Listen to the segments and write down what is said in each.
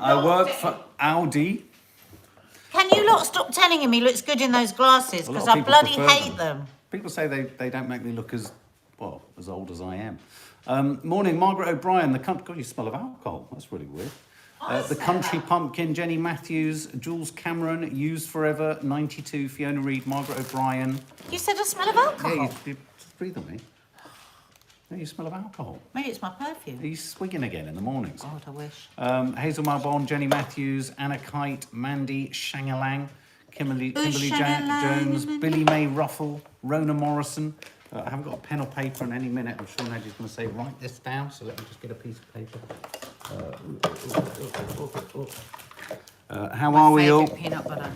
I work for Audi. Can you lot stop telling him he looks good in those glasses? Because I bloody hate them. People say they don't make me look as old as I am. Morning, Margaret O'Brien. The country. God, you smell of alcohol. That's really weird. The Country Pumpkin, Jenny Matthews, Jules Cameron, Used Forever, 92, Fiona Reid, Margaret O'Brien. You said I smell of alcohol. Yeah, you just breathe on me. No, you smell of alcohol. Maybe it's my perfume. Are you swigging again in the mornings? God, I wish. Hazel Malbon, Jenny Matthews, Anna Kite, Mandy Shangalang, Kimberly Jones, Billy May Ruffle, Rona Morrison. I haven't got a pen or paper in any minute. I'm sure Nadia's going to say, write this down. So let me just get a piece of paper. How are we all? Peanut butter.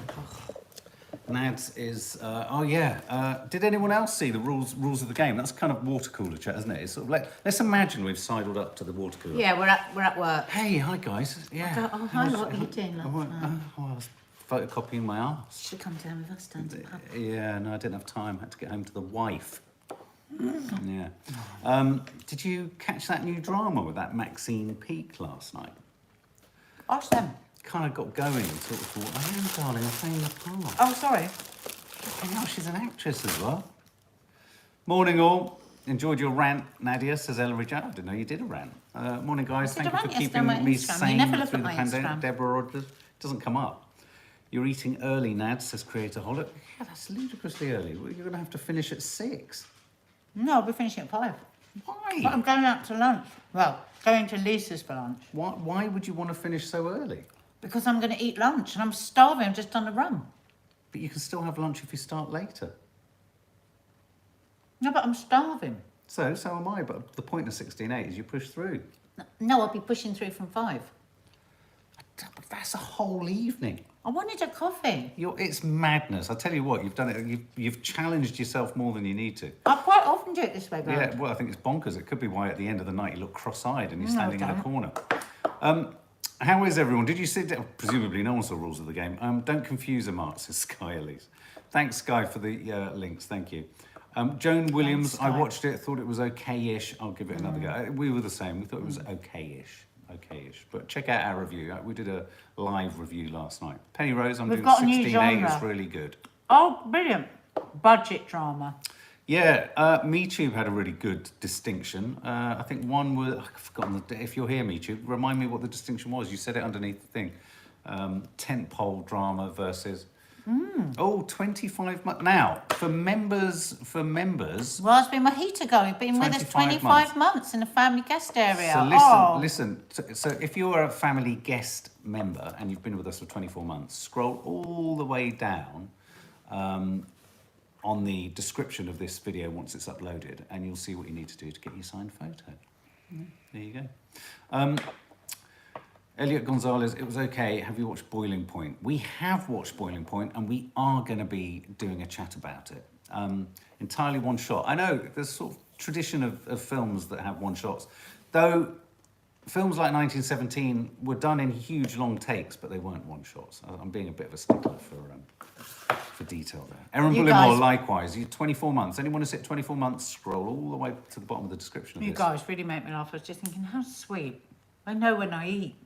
Nads is, did anyone else see the rules of the game? That's kind of water cooler chat, isn't it? It's sort of like, let's imagine we've sidled up to the water cooler. Yeah, we're at work. Hey, hi guys. Yeah. Oh, hi, what are you doing? I was photocopying my arse. Should come down with us down to the pub. Yeah, no, I didn't have time. I had to get home to the wife. Yeah. Did you catch that new drama with that Maxine Peake last night? Ask them. Kind of got going and sort of thought, I am, darling, I'm playing the part. Oh, sorry. And now she's an actress as well. Morning, all. Enjoyed your rant, Nadia, says Ellery Joe. I didn't know you did a rant. Morning, guys. Thank you for keeping me sane through the pandemic. Deborah Rodgers. Doesn't come up. You're eating early, Nad, says Creatorholic. Yeah, that's ludicrously early. Well, you're going to have to finish at 6. No, I'll be finishing at 5. Why? But I'm going out to lunch. Well, going to Lisa's for lunch. Why would you want to finish so early? Because I'm going to eat lunch and I'm starving. I'm just on a run. But you can still have lunch if you start later. No, but I'm starving. So am I. But the point of 16:8 is you push through. No, I'll be pushing through from 5. But that's a whole evening. I wanted a coffee. It's madness. I tell you what, you've done it. You've challenged yourself more than you need to. I quite often do it this way, Yeah, well, I think it's bonkers. It could be why at the end of the night you look cross-eyed and you're standing in a corner. How is everyone? Did you see? Presumably no one saw rules of the game. Don't confuse them, Art, says Sky Elise. Thanks, Sky, for the links. Thank you. Joan Williams, I watched it, thought it was okay-ish. I'll give it another go. We were the same. We thought it was okay-ish. But check out our review. We did a live review last night. Penny Rose, I'm doing 16:8. It's really good. Oh, brilliant. Budget drama. Yeah, MeTube had a really good distinction. I think one was, I've forgotten, if you're here, MeTube, remind me what the distinction was. You said it underneath the thing. Tentpole drama versus... 25 months. Now, for members... Raspberry Mojito going, been with us 25 months in a family guest area. So listen. So if you're a family guest member and you've been with us for 24 months, scroll all the way down on the description of this video once it's uploaded, and you'll see what you need to do to get your signed photo. There you go. Elliot Gonzalez, it was okay. Have you watched Boiling Point? We have watched Boiling Point, and we are going to be doing a chat about it. Entirely one shot. I know there's sort of tradition of films that have one shots, though. Films like 1917 were done in huge long takes, but they weren't one shots. I'm being a bit of a stickler for detail there. Erin Bullimore, likewise. 24 months. Anyone who's hit 24 months, scroll all the way to the bottom of the description of this. You guys really make me laugh. I was just thinking, how sweet. I know when I eat.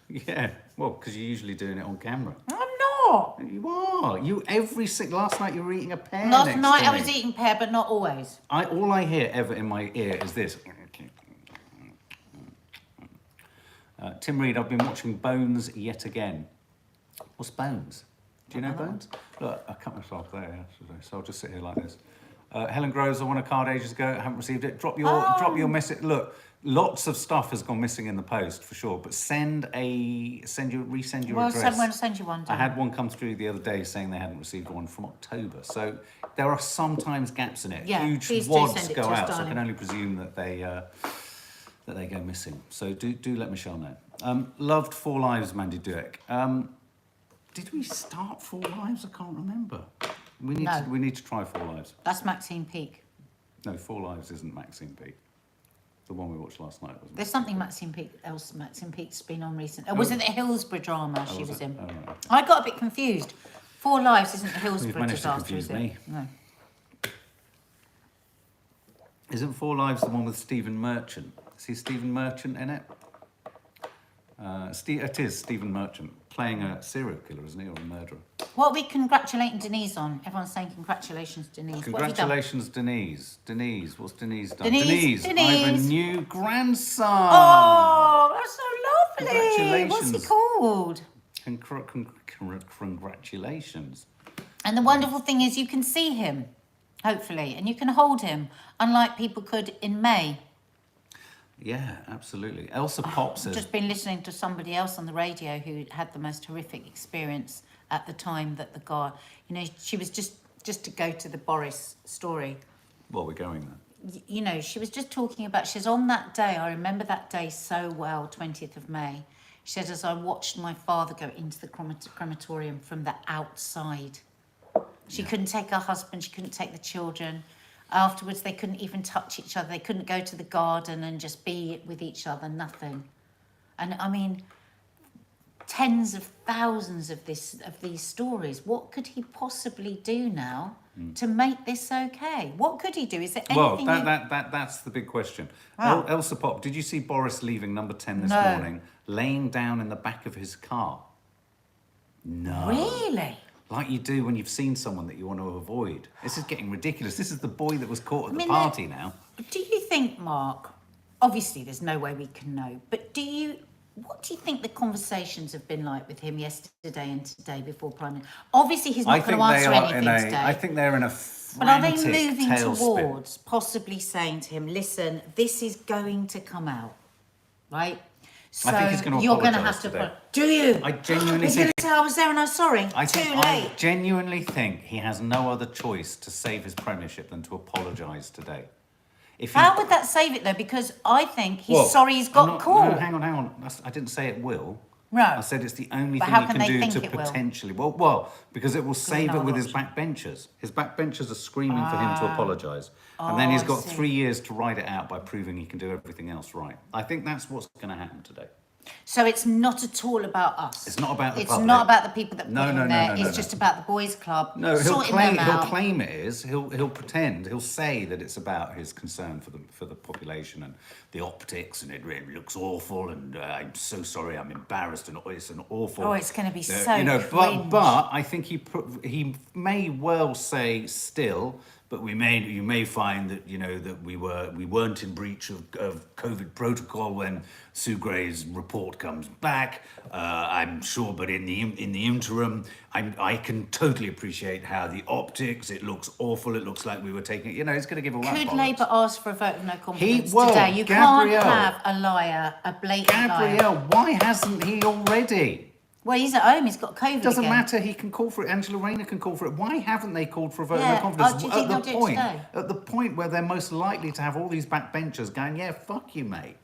Yeah, well, because you're usually doing it on camera. I'm not. You are. Last night you were eating a pear. Last night I was eating pear, but not always. All I hear ever in my ear is this. Tim Reed, I've been watching Bones yet again. What's Bones? Do you know Bones? Look, I cut myself there yesterday, so I'll just sit here like this. Helen Groves, I won a card ages ago. I haven't received it. Drop your message. Look, lots of stuff has gone missing in the post for sure. But resend your address. Well, someone send you one. I had one come through the other day saying they hadn't received one from October. So there are sometimes gaps in it. Yeah, huge wads go out. So I can only presume that they go missing. So do let Michelle know. Loved Four Lives, Mandy Dueck. Did we start Four Lives? I can't remember. We need to try Four Lives. That's Maxine Peake. No, Four Lives isn't Maxine Peake. The one we watched last night wasn't. There's something Maxine Peake's been on recently. Was it the Hillsborough drama she was in? Okay. I got a bit confused. Four Lives isn't the Hillsborough disaster, is it? No. Isn't Four Lives the one with Stephen Merchant? Is Stephen Merchant in it? It is Stephen Merchant playing a serial killer, isn't he, or a murderer? What are we congratulating Denise on? Everyone's saying congratulations, Denise. Congratulations, Denise. Denise, what's Denise done? Denise, I have a new grandson. Oh, that's so lovely. Congratulations. What's he called? Congratulations. And the wonderful thing is you can see him, hopefully, and you can hold him, unlike people could in May. Yeah, absolutely. Elsa Pop says... I've just been listening to somebody else on the radio who had the most horrific experience at the time that the guy... You know, she was just to go to the Boris story. Well, we're going there. You know, she was just talking about... She's on that day, I remember that day so well, 20th of May. She said, as I watched my father go into the crematorium from the outside. She couldn't take her husband, she couldn't take the children. Afterwards, they couldn't even touch each other. They couldn't go to the garden and just be with each other, nothing. And I mean, tens of thousands of these stories. What could he possibly do now to make this okay? What could he do? Is there anything... Well, that's the big question. Wow. Elsa Pop, did you see Boris leaving number 10 this morning, laying down in the back of his car? No. Really? Like you do when you've seen someone that you want to avoid. This is getting ridiculous. This is the boy that was caught at the party now. Do you think, Mark, obviously there's no way we can know, but what do you think the conversations have been like with him yesterday and today before Prime Minister? Obviously he's not going to answer anything today. I think they're in a But are they frantic moving tailspin. towards possibly saying to him, listen, this is going to come out, right? So I think he's going to you're going to apologise have to... today. Do you? I genuinely He's think... going to say, I was there and I was sorry. I genuinely think he has no other choice to save his premiership than to apologise today. How would that save it, though? Because I think he's sorry he's got caught. No, hang on. I didn't say it will. No. I said it's the only thing how he can can they do think to it will? potentially... Well, because it will save it with his option. backbenchers. His backbenchers are screaming for him to apologise. And then he's got 3 years to ride it out by proving he can do everything else right. I think that's what's going to happen today. So it's not at all about us. It's not about the It's public. not about the people that put him there. No, It's just about the boys' club. No, he'll sorting them out. claim it is. He'll pretend. He'll say that it's about his concern for the population and the optics, and it really looks awful. And I'm so sorry. I'm embarrassed, and it's an awful. Oh, it's going to be so. But I think he may well say still. But you may find that that we weren't in breach of COVID protocol when Sue Gray's report comes back. I'm sure, but in the interim, I can totally appreciate how the optics. It looks awful. It looks like we were taking. He's going to give all that. Could Labour ask for a vote of no confidence Well, today? You Gabrielle, can't have a liar, a blatant Gabrielle, liar. why hasn't he already? Well, he's at home. He's got COVID. It doesn't again. matter. He can call for it. Angela Rayner can call for it. Why haven't they called for a vote of Yeah. no confidence? Do you think they'll do it today? At the point where they're most likely to have all these backbenchers going, yeah, fuck you, mate.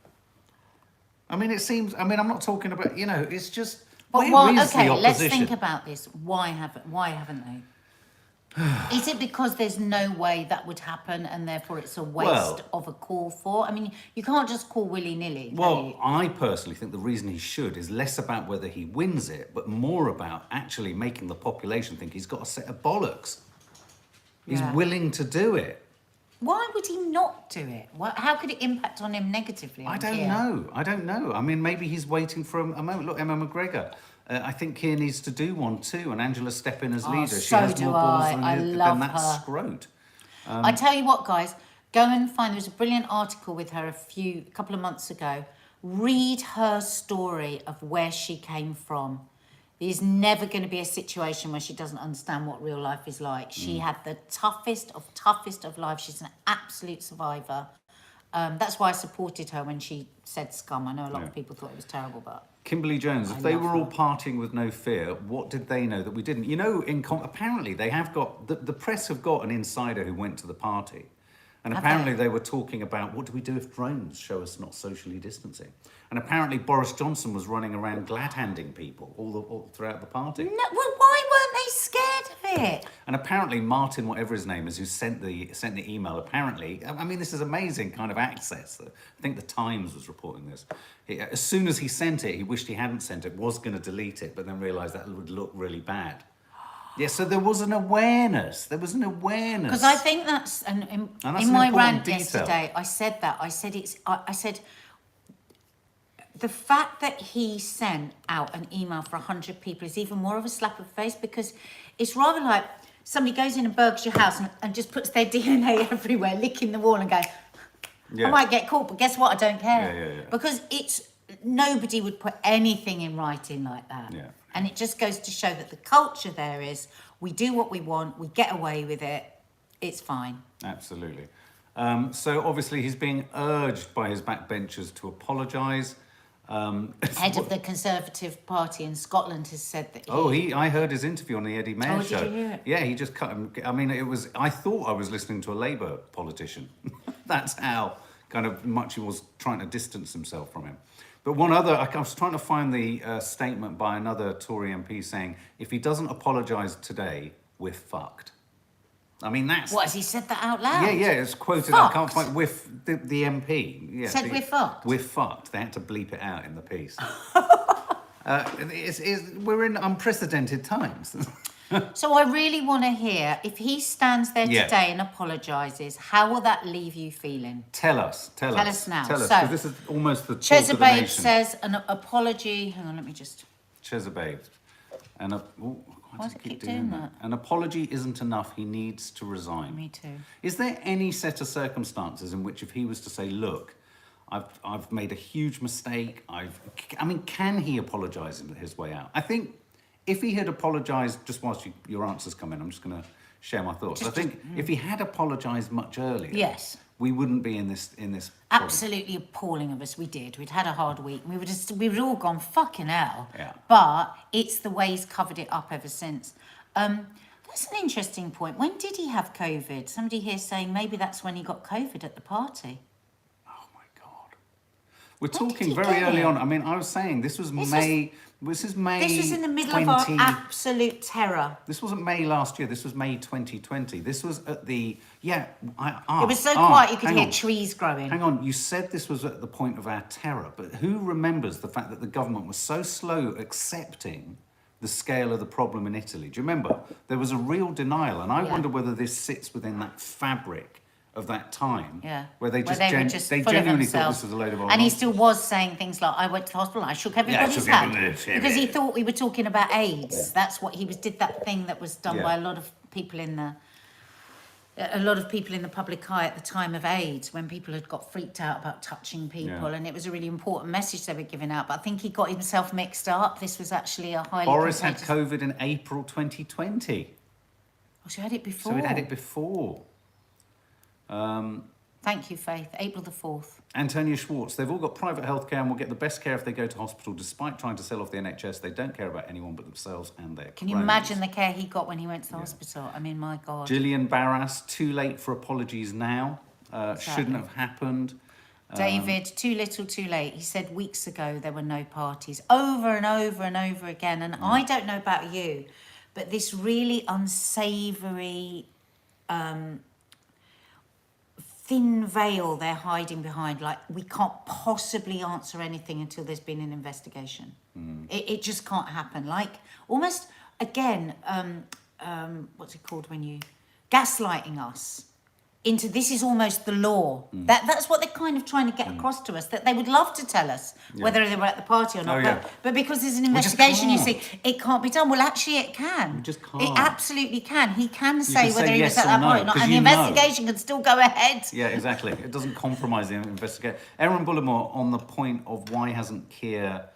I mean, it seems. I mean, I'm not talking about. It's just. But where is the okay, let's opposition? think about this. Why haven't they? Is it because there's no way that would happen and therefore it's a waste of a call for? I mean, you can't just call willy-nilly. Well, I personally think the reason he should is less about whether he wins it, but more about actually making the population think he's got a set of bollocks. He's willing to do it. Why would he not do it? How could it impact on him negatively? I don't know. I mean, maybe he's waiting for a moment. Look, Emma McGregor. I think Keir needs to do one too, and Angela step in as leader. She has more balls than that scrote. I tell you what, guys, go and find. There was a brilliant article with her a couple of months ago. Read her story of where she came from. There's never going to be a situation where she doesn't understand what real life is like. She had the toughest of life. She's an absolute survivor. That's why I supported her when she said scum. I know a lot of people thought it was terrible, but... Kimberly Jones, if they were all partying with no fear, what did they know that we didn't? Apparently they have got... The press have got an insider who went to the party. And apparently they were talking about, what do we do if drones show us not socially distancing? And apparently Boris Johnson was running around glad-handing people all throughout the party. No, well, why weren't they scared of it? And apparently Martin, whatever his name is, who sent the email, apparently, I mean, this is amazing kind of access. I think the Times was reporting this. As soon as he sent it, he wished he hadn't sent it, was going to delete it, but then realised that would look really bad. Yeah, so there was an awareness. Because I think that's, in that's my an rant detail. yesterday, I said that. I said the fact that he sent out an email for 100 people is even more of a slap of the face, because it's rather like somebody goes in and burgers your house and just puts their DNA everywhere, licking the wall and going, I might get caught, but guess what? I don't care. Yeah. Because nobody would put anything in writing like that. Yeah. And it just goes to show that the culture there is, we do what we want, we get away with it, it's fine. Absolutely. So obviously he's being urged by his backbenchers to apologise. Head of the Conservative Party in Scotland has said that I heard his interview on the Eddie Mair show. Did you hear it? Yeah, he just cut him. I mean, I thought I was listening to a Labour politician. That's how kind of much he was trying to distance himself from him. But I was trying to find the statement by another Tory MP saying, if he doesn't apologise today, we're fucked. I mean, that's... What, has he said that out loud? Yeah, it's quoted. Fucked. I can't find... The MP. Yeah, Said we're fucked? We're fucked. They had to bleep it out in the piece. We're in unprecedented times. So I really want to hear, if he stands there today and apologises, how will that leave you feeling? Tell us. Tell us now. Tell us, So, because this is almost the talk of the Chesababe nation. says an apology. Hang on, let me just... Chesababe. Why does it keep doing that? An apology isn't enough. He needs to resign. Me too. Is there any set of circumstances in which if he was to say, look, I've made a huge mistake, can he apologise his way out? I think if he had apologised, just whilst your answers come in, I'm just going to share my thoughts. If he had apologised much earlier, yes, we wouldn't be in this absolutely appalling of us. We did. We'd had a hard week. We would all gone fucking hell. Yeah. But it's the way he's covered it up ever since. That's an interesting point. When did he have COVID? Somebody here saying maybe that's when he got COVID at the party. Oh my God. We're When did talking he very get early it? on. I mean, I was saying this was May. This is May. This was in the middle 20, of our absolute terror. This wasn't May last year. This was May 2020. This was at the It was so quiet you could hear trees growing. Hang on, you said this was at the point of our terror, but who remembers the fact that the government was so slow accepting the scale of the problem in Italy? Do you remember? There was a real denial, and I wonder whether this sits within that fabric of that time, where they genuinely thought this was a load of... And he still was saying things like, I went to the hospital, I shook everybody's hand. Because he thought we were talking about AIDS. Yeah. That's what he did that thing that was done by a lot of people in the public eye at the time of AIDS, when people had got freaked out about touching people, and it was a really important message they were giving out. But I think he got himself mixed up. This was actually a highly Boris had COVID in April 2020. Oh, so he had it before. So he'd had it before. Thank you, Faith. April the 4th. Antonia Schwartz. They've all got private healthcare and will get the best care if they go to hospital. Despite trying to sell off the NHS, they don't care about anyone but themselves and their Can you imagine the care he got when he went to the hospital? I mean, my God. Gillian Barras, too late for apologies now. Shouldn't have happened. David, too little, too late. He said weeks ago there were no parties. Over and over and over again. And I don't know about you, but this really unsavoury... thin veil they're hiding behind, like we can't possibly answer anything until there's been an investigation. It just can't happen. Like almost again, what's it called when you gaslighting us into this is almost the law. That's what they're kind of trying to get across to us, that they would love to tell us whether they were at the party or not. But because there's an investigation, you see, it can't be done. Well, actually, it can. We just can't. It absolutely can. He can say whether he was yes at that or no, party or not, 'cause and the you know. investigation can still go ahead. Yeah, exactly. It doesn't compromise the investigation. Erin Bullimore on the point of why hasn't Keir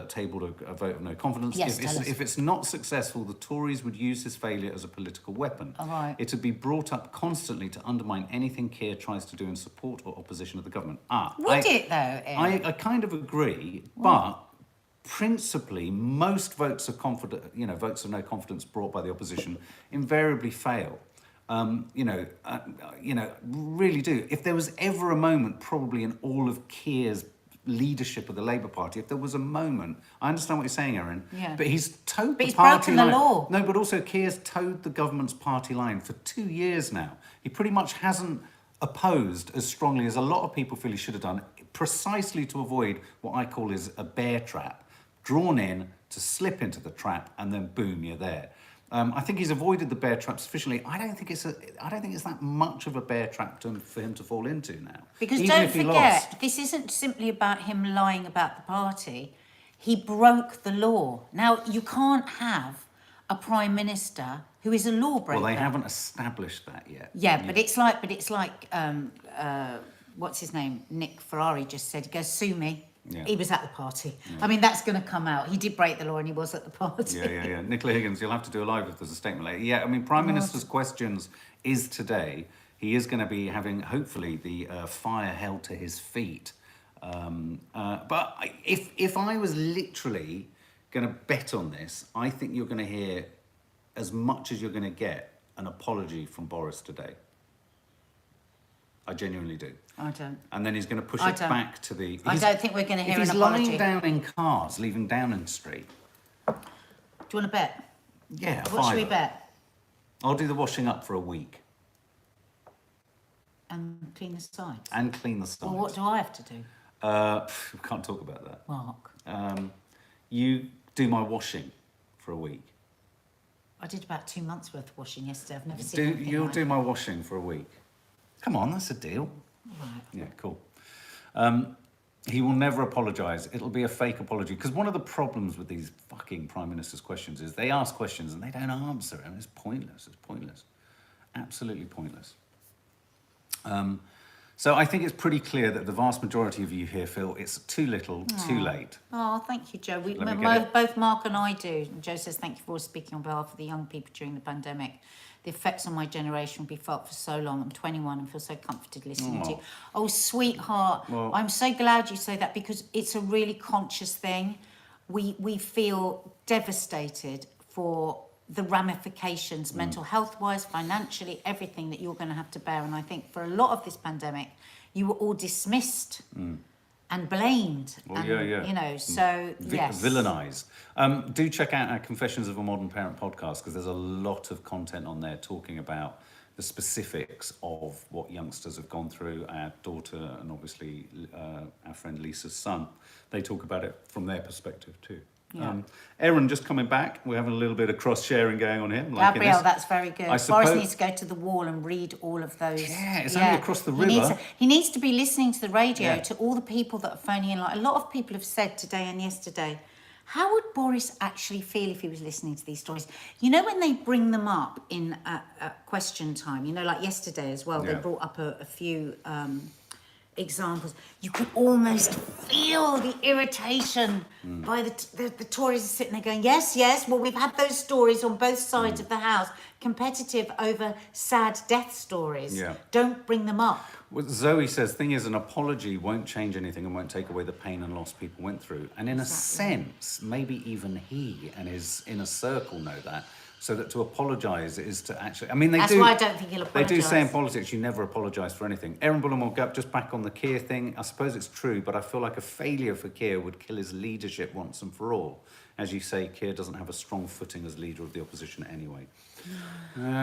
tabled a vote of no confidence. Yes, if it's not successful, the Tories would use his failure as a political weapon. All right. It would be brought up constantly to undermine anything Keir tries to do in support or opposition of the government. Would it though? I kind of agree, but principally, most votes of votes of no confidence brought by the opposition invariably fail. Really do. If there was ever a moment, probably in all of Keir's leadership of the Labour Party, if there was a moment, I understand what you're saying, Erin, but he's towed the party line. Broken the law. No, but also Keir's towed the government's party line for 2 years now. He pretty much hasn't opposed as strongly as a lot of people feel he should have done, precisely to avoid what I call is a bear trap, drawn in to slip into the trap, and then boom, you're there. I think he's avoided the bear trap sufficiently. I don't think it's that much of a bear trap for him to fall into now. Because Even don't if he forget, lost. this isn't simply about him lying about the party. He broke the law. Now, you can't have a prime minister who is a lawbreaker. Well, they haven't established that yet. Yeah, but it's like what's his name? Nick Ferrari just said, he goes, sue me. Yeah. He was at the party. I mean, that's going to come out. He did break the law and he was at the party. Yeah. Nicola Higgins, you'll have to do a live if there's a statement later. Yeah, I mean, Prime Minister's questions is today. He is going to be having, hopefully, the fire held to his feet. But if I was literally going to bet on this, I think you're going to hear as much as you're going to get an apology from Boris today. I genuinely do. I don't. And then he's going to push it back to the... I don't think we're going to hear an apology. If he's lying down in cars, leaving Downing Street... Do you want to bet? Yeah, What should we bet? I'll do the washing up for a week. And clean the sides? And clean the sides. Well, what do I have to do? We can't talk about that. Mark. You do my washing for a week. I did about 2 months worth of washing yesterday. I've never seen anything You'll like do my washing for a week. Come on, that's a deal. Right. Yeah, cool. He will never apologise. It'll be a fake apology. Because one of the problems with these fucking Prime Minister's questions is they ask questions and they don't answer them. It's pointless. It's pointless. Absolutely pointless. So I think it's pretty clear that the vast majority of you here feel it's too little, too late. Oh, thank you, Joe. Both Mark and I do. And Joe says, thank you for speaking on behalf of the young people during the pandemic. The effects on my generation will be felt for so long. I'm 21 and feel so comforted listening to you. Oh, sweetheart, Well, I'm so glad you say that because it's a really conscious thing. We feel devastated for the ramifications, mental health-wise, financially, everything that you're going to have to bear. And I think for a lot of this pandemic, you were all dismissed and blamed. Well, and, yeah. You know, so, yes. Villainised. Do check out our Confessions of a Modern Parent podcast because there's a lot of content on there talking about the specifics of what youngsters have gone through. Our daughter and obviously our friend Lisa's son, they talk about it from their perspective too. Yeah. Aaron just coming back. We're having a little bit of cross-sharing going on here. Gabrielle, that's very good. I Boris needs to go to the wall and read all of those. Yeah, it's only across the river. He needs to be listening to the radio, to all the people that are phoning in. Like a lot of people have said today and yesterday, how would Boris actually feel if he was listening to these stories? You know, when they bring them up in question time, you know, like yesterday as well, they brought up a few examples. You could almost feel the irritation by the Tories are sitting there going, yes, well, we've had those stories on both sides of the house, competitive over sad death stories. Yeah. Don't bring them up. Well, Zoe says, thing is, an apology won't change anything and won't take away the pain and loss people went through. And in a sense, maybe even he and his inner circle know that. So that to apologise is to actually... I mean, That's why I don't think he'll apologise. They do say in politics, you never apologise for anything. Aaron Bullimore Gap, just back on the Keir thing, I suppose it's true, but I feel like a failure for Keir would kill his leadership once and for all. As you say, Keir doesn't have a strong footing as leader of the opposition anyway.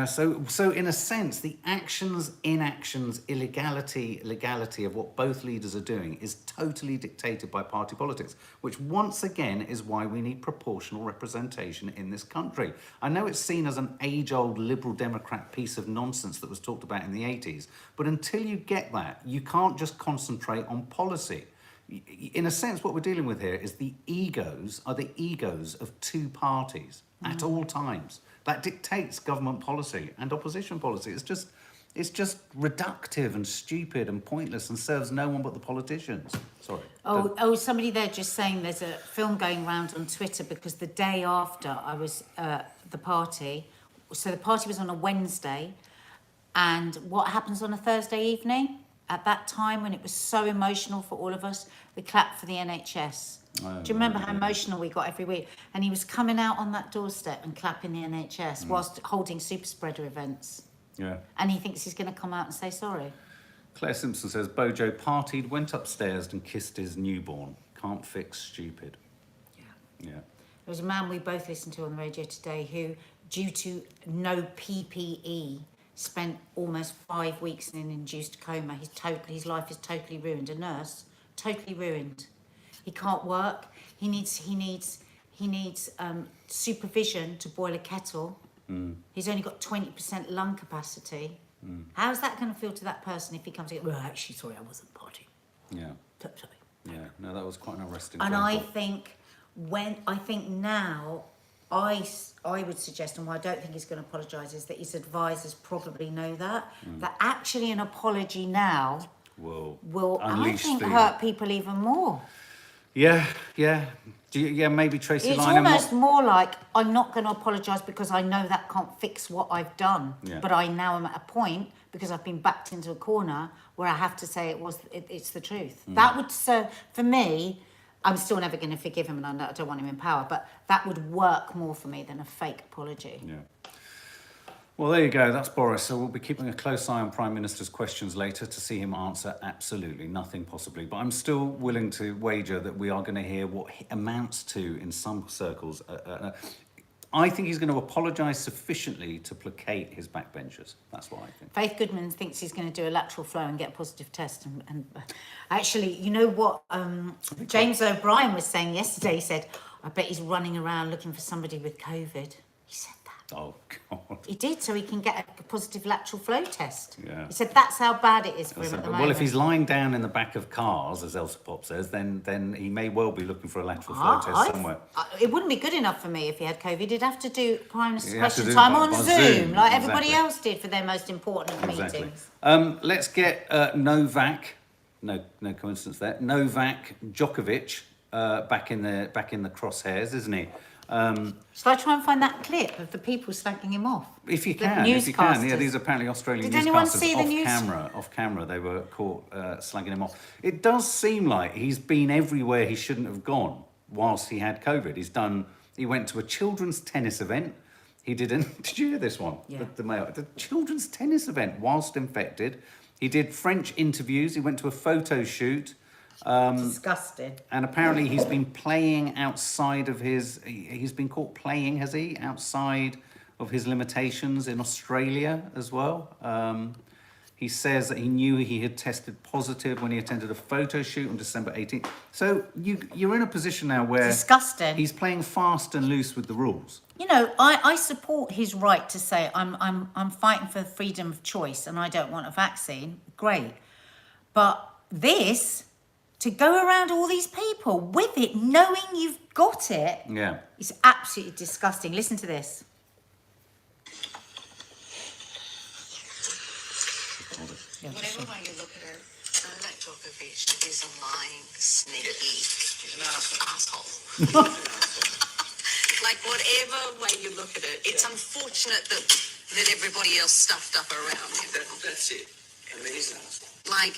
So in a sense, the actions, inactions, illegality, legality of what both leaders are doing is totally dictated by party politics, which once again is why we need proportional representation in this country. I know it's seen as an age-old Liberal Democrat piece of nonsense that was talked about in the 80s, but until you get that, you can't just concentrate on policy. In a sense, what we're dealing with here is the egos of two parties at all times. That dictates government policy and opposition policy. It's just reductive and stupid and pointless and serves no one but the politicians. Sorry. Somebody there just saying there's a film going around on Twitter because the day after I was the party, so the party was on a Wednesday, and what happens on a Thursday evening? At that time, when it was so emotional for all of us, we clapped for the NHS. Do you remember how emotional we got every week? And he was coming out on that doorstep and clapping the NHS whilst holding super spreader events. Yeah. And he thinks he's going to come out and say sorry. Claire Simpson says, Bojo partied, went upstairs and kissed his newborn. Can't fix stupid. Yeah. There was a man we both listened to on the radio today who, due to no PPE, spent almost 5 weeks in an induced coma. His life is totally ruined. A nurse, totally ruined. He can't work. He needs supervision to boil a kettle. He's only got 20% lung capacity. How's that going to feel to that person if he comes in? Well, actually, sorry, I wasn't partying. Yeah. Sorry. Yeah. No, that was quite an arresting. And phone I call. think now, I would suggest, and why I don't think he's going to apologise, is that his advisors probably know that actually an apology now will I unleash think the- hurt people even more. Yeah. Maybe Tracy It's Lynham. almost more like, I'm not going to apologise because I know that can't fix what I've done. Yeah. But I now am at a point, because I've been backed into a corner, where I have to say it's the truth. That would serve, for me, I'm still never going to forgive him, and I don't want him in power, but that would work more for me than a fake apology. Yeah. Well, there you go. That's Boris. So we'll be keeping a close eye on Prime Minister's questions later to see him answer absolutely nothing possibly. But I'm still willing to wager that we are going to hear what amounts to, in some circles, I think he's going to apologise sufficiently to placate his backbenchers. That's what I think. Faith Goodman thinks he's going to do a lateral flow and get a positive test. And actually, you know what James O'Brien was saying yesterday? He said, I bet he's running around looking for somebody with COVID. He said that. Oh, God. He did, so he can get a positive lateral flow test. Yeah. He said that's how bad it is for him at the moment. Well, if he's lying down in the back of cars, as Elsa Pop says, then he may well be looking for a lateral flow test somewhere. It wouldn't be good enough for me if he had COVID. He'd have to do Prime Minister's He'd have to question do time it on by Zoom, Zoom, like everybody exactly. else did for their most important Exactly. meetings. Let's get Novak. No coincidence there. Novak Djokovic back in the crosshairs, isn't he? Shall I try and find that clip of the people slagging him off? If you The can. Yeah, newscasters. these are apparently Australian Did anyone newscasters see the news? off camera. They were caught slagging him off. It does seem like he's been everywhere he shouldn't have gone whilst he had COVID. He went to a children's tennis event. He didn't. Did you hear this one? Yeah. The children's tennis event whilst infected. He did French interviews. He went to a photo shoot. Disgusting. And apparently he's been playing outside of he's been caught playing, has he? Outside of his limitations in Australia as well. He says that he knew he had tested positive when he attended a photo shoot on December 18th. So you're in a position now where Disgusting. he's playing fast and loose with the rules. You know, I support his right to say I'm fighting for freedom of choice and I don't want a vaccine. Great. But this, to go around all these people with it, knowing you've got it, Yeah. is absolutely disgusting. Listen to this. Whatever way you look at her, Novak Djokovic is a lying, sneaky asshole. Like, whatever way you look at it, it's unfortunate that everybody else stuffed up around him. That's it. I mean, he's an asshole. Like,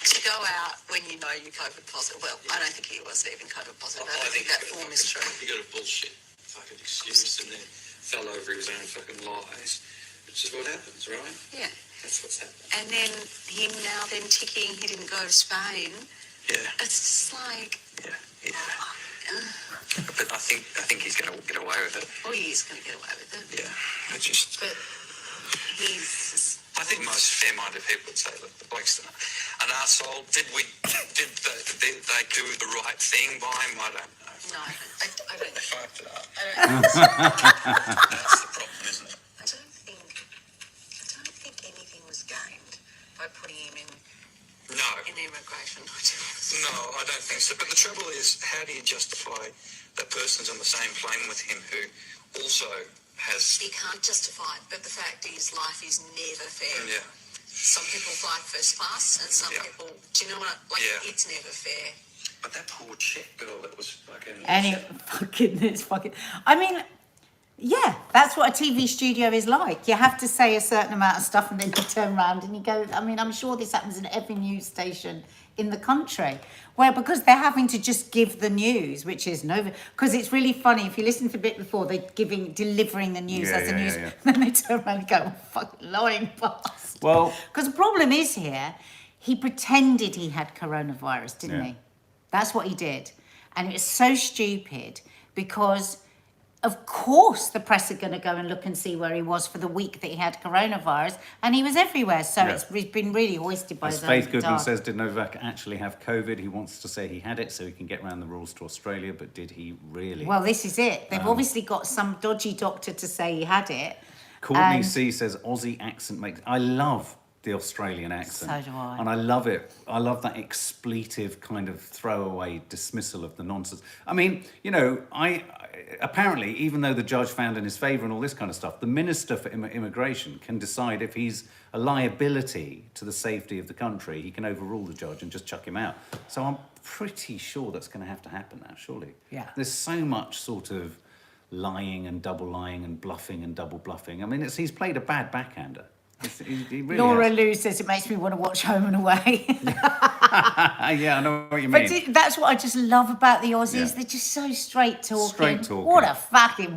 to go out when you know you're COVID positive. Well, I don't think he was even COVID positive. I don't think that form is true. He got a bullshit fucking excuse and then fell over his own fucking lies. Which is what happens, right? Yeah. That's what's happened. And then him now then ticking, he didn't go to Spain. Yeah. It's just like, Yeah. But I think he's going to get away with it. oh, he is going to get away with it. Yeah. But He's I think most fair-minded people would say, look, the bloke's an arsehole. Did they do the right thing by him? I don't know. no, I don't. They fucked it up. I don't That's the problem, isn't it? I don't think anything was gained by putting him in No. immigration. No, I don't think so. But the trouble is, how do you justify that person's on the same plane with him who also has... He can't justify it, but the fact is, life is never fair. Yeah. Some people fly first class, and some Yeah. people, do you know what? Like, Yeah. it's never fair. But that poor Czech girl that was fucking... I mean, yeah, that's what a TV studio is like. You have to say a certain amount of stuff and then you turn around and you go, I mean, I'm sure this happens in every news station in the country, where because they're having to just give the news, which is no, because it's really funny. If you listen to the bit before, they're delivering the news as the news, then they turn around and go, fucking lying bastard. Well, because the problem is here, he pretended he had coronavirus, didn't Yeah. he? That's what he did. And it was so stupid because of course the press are going to go and look and see where he was for the week that he had coronavirus, and he was everywhere. So Yeah. it's been really hoisted by As the Faith Goodman dark. says, did Novak actually have COVID? He wants to say he had it so he can get around the rules to Australia, but did he really? Well, this is it. They've obviously got some dodgy doctor to say he had it. Courtney and- C says, Aussie accent makes... I love the Australian accent. So do I. And I love it. I love that expletive kind of throwaway dismissal of the nonsense. I mean, you know, apparently, even though the judge found in his favour and all this kind of stuff, the Minister for Immigration can decide if he's a liability to the safety of the country. He can overrule the judge and just chuck him out. So I'm pretty sure that's going to have to happen now, surely. Yeah. There's so much sort of lying and double lying and bluffing and double bluffing. I mean, he's played a bad backhander. He really Laura has. Lou says it makes me want to watch Home and Away. Yeah, I know what you mean. But that's what I just love about the Aussies. Yeah. They're just so straight talking. Straight talking. What a fucking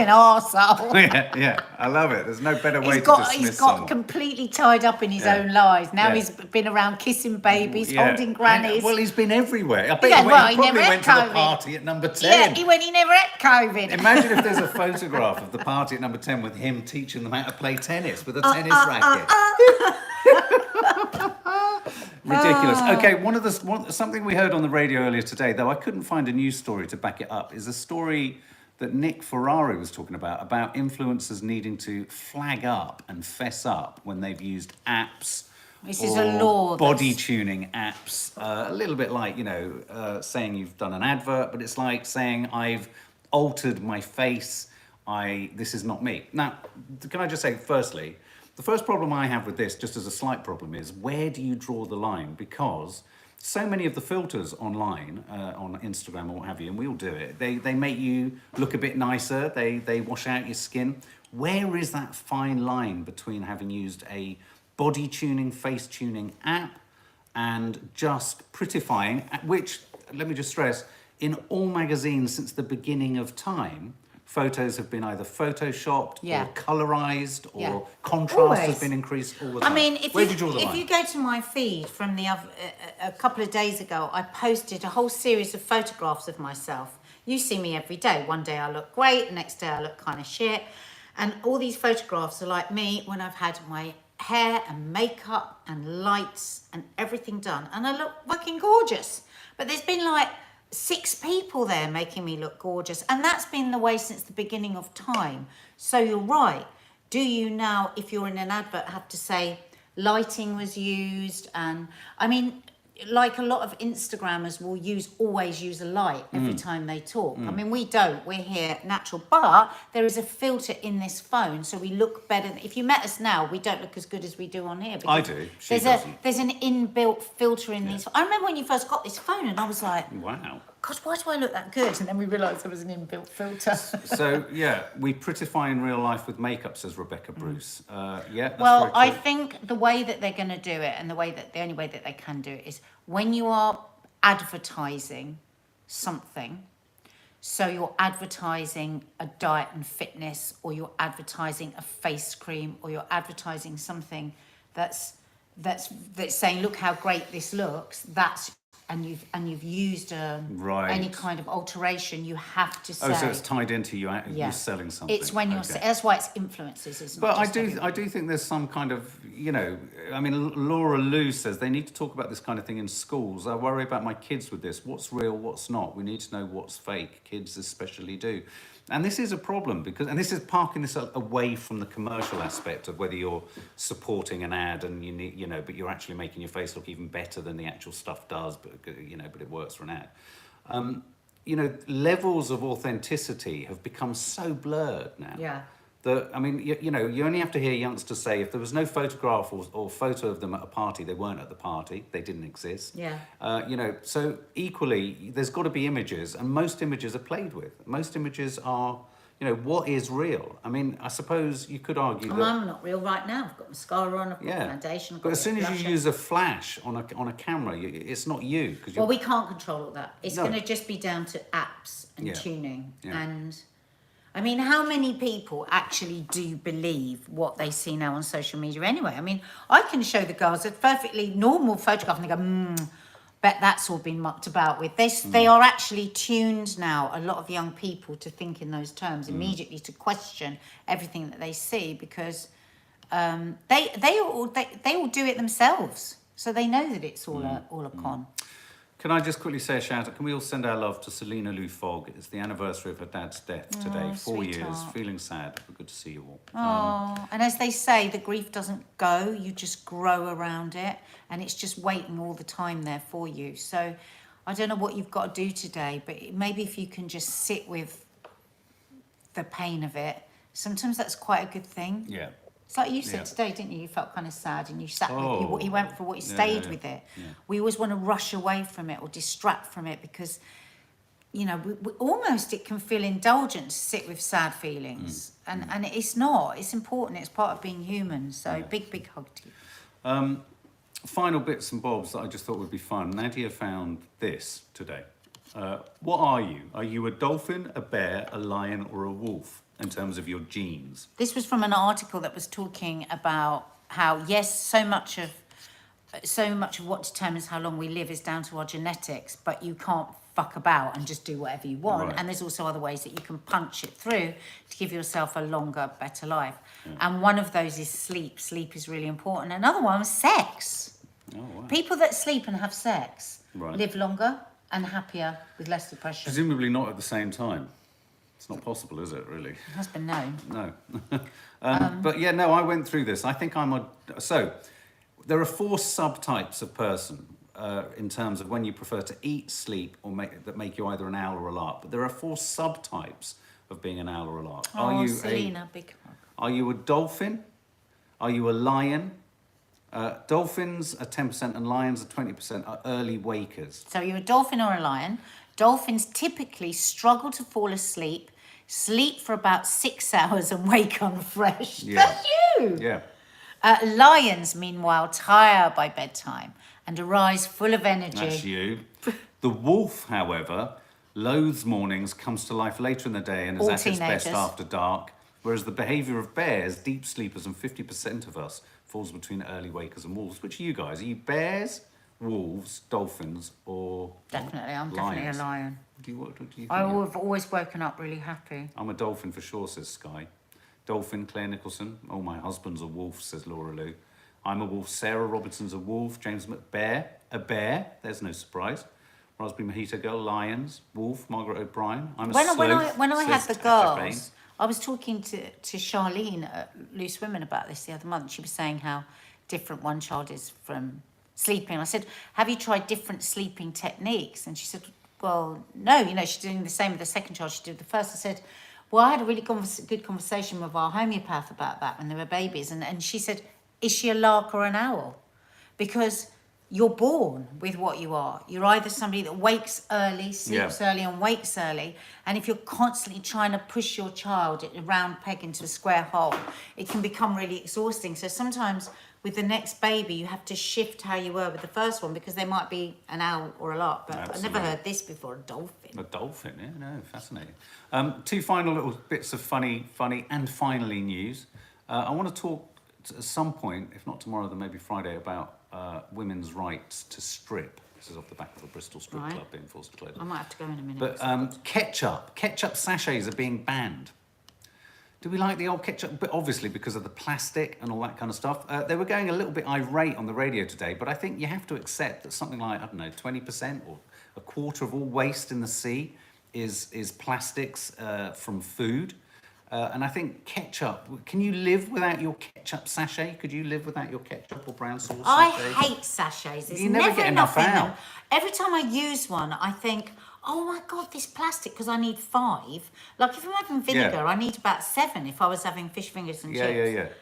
arsehole. yeah, I love it. There's no better way He's to got dismiss someone. completely tied up in his Yeah. own lies. Now Yeah. he's been around kissing babies, Yeah. holding grannies. Well, he's been everywhere. I bet Yeah, he, well, he he probably never went had to the COVID. party at number 10. Yeah, he never had COVID. Imagine if there's a photograph of the party at number 10 with him teaching them how to play tennis with a tennis racket. Ridiculous. Okay, something we heard on the radio earlier today, though I couldn't find a news story to back it up, is a story that Nick Ferrari was talking about influencers needing to flag up and fess up when they've used apps. This is a law Body that's- tuning apps, a little bit like, you know, saying you've done an advert, but it's like saying I've altered my face. This is not me. Now, can I just say, firstly, the first problem I have with this, just as a slight problem, is where do you draw the line? Because so many of the filters online, on Instagram or what have you, and we all do it, they make you look a bit nicer, they wash out your skin. Where is that fine line between having used a body tuning, face tuning app and just prettifying, which, let me just stress, in all magazines since the beginning of time, photos have been either photoshopped Yeah. or colorized or Yeah. contrast has Always. been increased all the I time. mean, Where do you draw the line? if you go to my feed from a couple of days ago, I posted a whole series of photographs of myself. You see me every day. One day I look great, the next day I look kind of shit. And all these photographs are like me when I've had my hair and makeup and lights and everything done. And I look fucking gorgeous. But there's been like 6 people there making me look gorgeous. And that's been the way since the beginning of time. So you're right. Do you now, if you're in an advert, have to say lighting was used? And I mean, like a lot of Instagrammers will always use a light every time they talk. I mean, we don't. We're here natural. But there is a filter in this phone, so we look better. If you met us now, we don't look as good as we do on here. I because do. She There's doesn't. there's an inbuilt filter in these. I remember when you first got this phone, and I was like, Wow. God, why do I look that good? And then we realised there was an inbuilt filter. So, yeah, we prettify in real life with makeup, says Rebecca Bruce. Yeah, that's Well, very I true. think the way that they're going to do it, and the only way that they can do it, is when you are advertising something. So you're advertising a diet and fitness, or you're advertising a face cream, or you're advertising something that's saying, look how great this looks. And you've used Right. any kind of alteration. You have to say. Oh, so it's tied into you Yeah. selling something. It's when you're. Okay. That's why it's influencers, isn't But it? I Just do everybody. think there's some kind of, you know, I mean, Laura Lou says they need to talk about this kind of thing in schools. I worry about my kids with this. What's real, what's not? We need to know what's fake. Kids especially do. And this is a problem and this is parking this away from the commercial aspect of whether you're supporting an ad and you need, you know, but you're actually making your face look even better than the actual stuff does, but, you know, but it works for an ad. You know, levels of authenticity have become so blurred now. Yeah. That, I mean, you know, you only have to hear youngsters say if there was no photograph or photo of them at a party, they weren't at the party, they didn't exist. Yeah. You know, so equally, there's got to be images, and most images are played with. Most images are, you know, what is real? I mean, I suppose you could argue Well, that... I'm not real right now. I've got mascara on, I've got Yeah, foundation. I've but got as soon as blusher. you use a flash on a camera, it's not you. Cause Well, we can't control all that. It's No. going to just be down to apps and Yeah. tuning. Yeah. And I mean, how many people actually do believe what they see now on social media anyway? I mean, I can show the girls a perfectly normal photograph and they go, But that's all been mucked about with. They are actually tuned now, a lot of young people, to think in those terms immediately, to question everything that they see, because they all do it themselves, so they know that it's all a con. Can I just quickly say a shout out? Can we all send our love to Selena Lou Fogg? It's the anniversary of her dad's death today. 4 years. Sweetheart. Feeling sad. But good to see you all. Oh, and as they say, the grief doesn't go, you just grow around it, and it's just waiting all the time there for you. So I don't know what you've got to do today, but maybe if you can just sit with the pain of it, sometimes that's quite a good thing. Yeah. It's like you said Yeah. today, didn't you? You felt kind of sad, and you sat Oh. with you went for what you Yeah, stayed yeah, with it. yeah. We always want to rush away from it or distract from it because, you know, we almost it can feel indulgent to sit with sad feelings, and it's not. It's important. It's part of being human. So big hug to you. Final bits and bobs that I just thought would be fun. Nadia found this today. What are you? Are you a dolphin, a bear, a lion, or a wolf in terms of your genes? This was from an article that was talking about how, yes, so much of what determines how long we live is down to our genetics, but you can't fuck about and just do whatever you want. Right. And there's also other ways that you can punch it through to give yourself a longer, better life. And one of those is sleep. Sleep is really important. Another one was sex. Oh, wow. People that sleep and have sex Right. live longer and happier with less depression. Presumably not at the same time. It's not possible, is it, really? It has been known. No. But yeah, no, I went through this. I think I'm a... So, there are 4 subtypes of person in terms of when you prefer to eat, sleep, or that make you either an owl or a lark. But there are 4 subtypes of being an owl or a lark. Oh, Selena, big hug. Are you a dolphin? Are you a lion? Dolphins are 10% and lions are 20%, are early wakers. So you're a dolphin or a lion. Dolphins typically struggle to fall asleep, sleep for about 6 hours and wake unfreshed. Yeah. That's you! Yeah. Lions, meanwhile, tire by bedtime and arise full of energy. That's you. The wolf, however, loathes mornings, comes to life later in the day and is All at its best teenagers. after dark. Whereas the behaviour of bears, deep sleepers, and 50% of us falls between early wakers and wolves. Which are you guys? Are you bears, wolves, dolphins, or Definitely, I'm lions? definitely a lion. What do you think? I've always woken up really happy. I'm a dolphin for sure, says Sky. Dolphin, Claire Nicholson. Oh, my husband's a wolf, says Laura Lou. I'm a wolf. Sarah Robertson's a wolf. James McBear, a bear. There's no surprise. Raspberry Mojito Girl, lions. Wolf, Margaret O'Brien. I'm a sloth, When I had says the Tasha Bain. girls, I was talking to Charlene at Loose Women about this the other month. She was saying how different one child is from sleeping. I said, have you tried different sleeping techniques? And she said, well, no. You know, she's doing the same with the second child she did with the first. I said, well, I had a really good conversation with our homeopath about that when they were babies. And she said, is she a lark or an owl? Because you're born with what you are. You're either somebody that wakes early, sleeps early and wakes early. And if you're constantly trying to push your child a round peg into a square hole, it can become really exhausting. So sometimes with the next baby, you have to shift how you were with the first one because they might be an owl or a lark. But Absolutely. I've never heard this before, a dolphin. A dolphin, yeah, no, fascinating. 2 final little bits of funny and finally news. I want to talk at some point, if not tomorrow, then maybe Friday, about women's rights to strip. This is off the back of the Bristol Strip Right. Club being forced to close. I might have to go in a minute. But ketchup sachets are being banned. Do we like the old ketchup? But obviously because of the plastic and all that kind of stuff. They were going a little bit irate on the radio today, but I think you have to accept that something like, I don't know, 20% or a quarter of all waste in the sea is plastics from food. And I think ketchup, can you live without your ketchup sachet? Could you live without your ketchup or brown sauce I sachet? hate sachets. There's You never get enough in out. them. Every time I use one, I think, oh my God, this plastic, because I need 5. Like if I'm having vinegar, I need about 7 if I was having fish fingers and chips.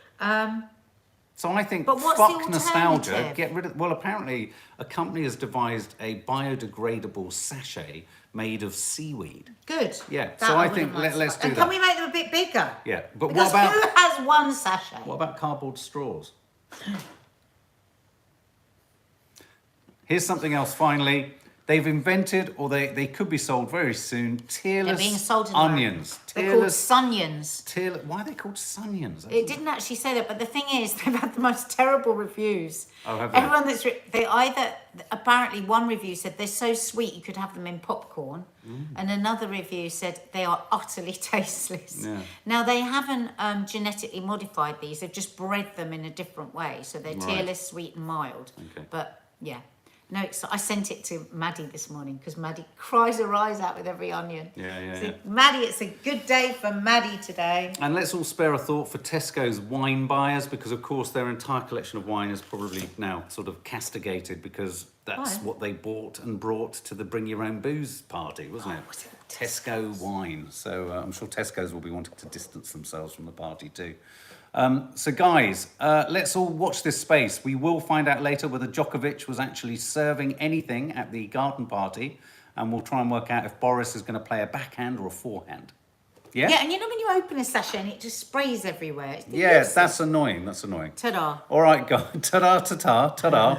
So I think, But what's fuck the nostalgia, alternative? get rid of... Well, apparently a company has devised a biodegradable sachet made of seaweed. Good. Yeah, That so I wouldn't think mind let's so do much. And that. can we make them a bit bigger? Yeah, but Because what about... who has one sachet? What about cardboard straws? Here's something else finally. They've invented, or they could be sold very soon, tearless being sold in onions. They're called Sunions. Why are they called Sunions? It didn't actually say that, but the thing is, they've had the most terrible reviews. Oh, have they? Everyone they either, apparently one review said they're so sweet you could have them in popcorn, and another review said they are utterly tasteless. Yeah. Now, they haven't genetically modified these, they've just bred them in a different way, so they're Right. tearless, sweet and mild. Okay. But, yeah. No, I sent it to Maddie this morning because Maddie cries her eyes out with every onion. Yeah. Maddie, it's a good day for Maddie today. And let's all spare a thought for Tesco's wine buyers, because of course their entire collection of wine is probably now sort of castigated, because that's Why? what they bought and brought to the Bring Your Own Booze party, wasn't it? was it Tesco wine. So I'm sure Tesco's will be wanting to distance themselves from the party too. So guys, let's all watch this space. We will find out later whether Djokovic was actually serving anything at the garden party, and we'll try and work out if Boris is going to play a backhand or a forehand. Yeah? Yeah, and you know when you open a sachet and it just sprays everywhere? It's Yes, that's annoying. That's annoying. Ta-da. All right, guys. Ta-da, ta-ta, ta-da,